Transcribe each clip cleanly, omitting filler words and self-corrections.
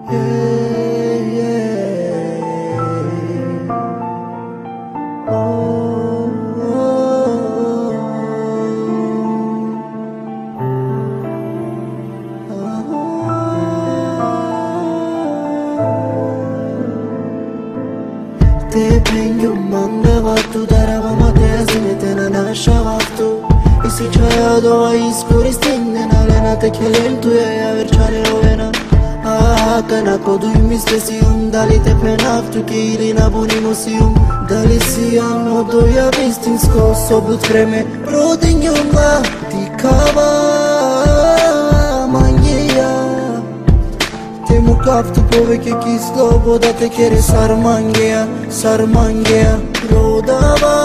Te pengo manda vatu darava matezine tena nasha vatu Isi chaya doa iskuri stinne na lena te kelel tu ya verchane rovena Kana kodu mistesium dali te penaftu kili na buni musium Dali siam odo ya vistinsko sobut vreme rodinjom la ti kava manjeja Temu kaftu poveke ki sloboda te kere sarmangeja Rodava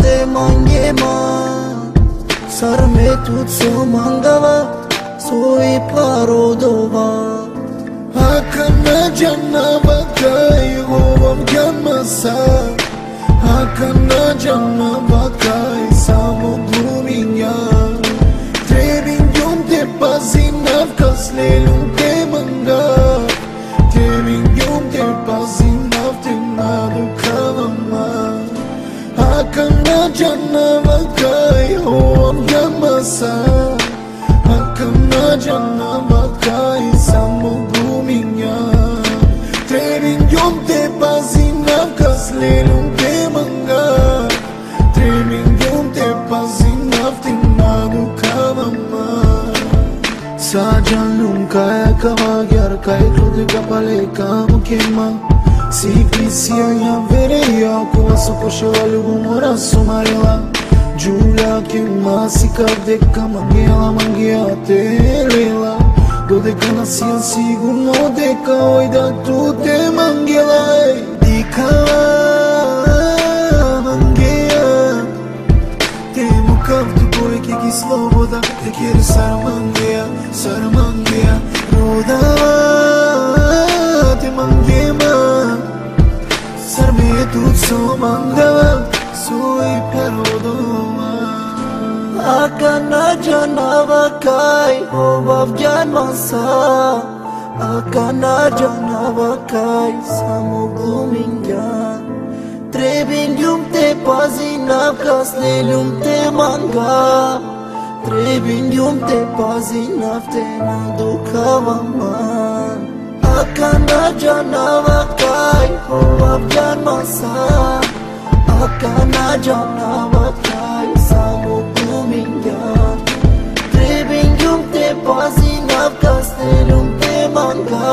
te manjema Sarme tut so mangava Soy parodova Hakana janna bakai hovam janmasa Hakana janna bakai samudluminya Trebin yom te pasinav kaslelum te manga Trebin yom te pasinav te nadu kavama Hakana janna bakai hovam janmasa Hakana janna bakai samudluminya Trebin yom te pasinav kaslelum te manga Trebin yom te pasinav te nadu kavama Sajan kaya kavagyar kaya krudi kapale kamu kema Sifisia ya vereya kuwaso koshavalu gumora sumarela Giulia che masika deka mangia telela Do deka nasia sigurno deka oida tu te mangiela Dika mangia Temu kavtu boy ki sloboda te kere sarmangia Rodava te mangema Sarme tut so mangava Soy parodova Hakana janava kai hovav janmasa Hakana janava kai samugluminja Trebin te pazinav kaslelum te manga Trebin te pazinav te nadukavama Hakana janava kai hovav janmasa Hakana janava kai samudluminya Trebin te pasinav kastelum te manga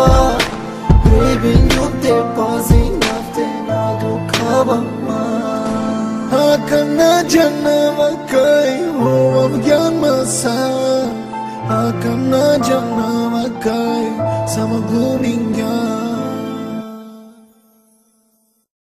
Trebin te pasinav te nadukavama Hakana janava kai hovav janmasa Hakana janava kai samudluminya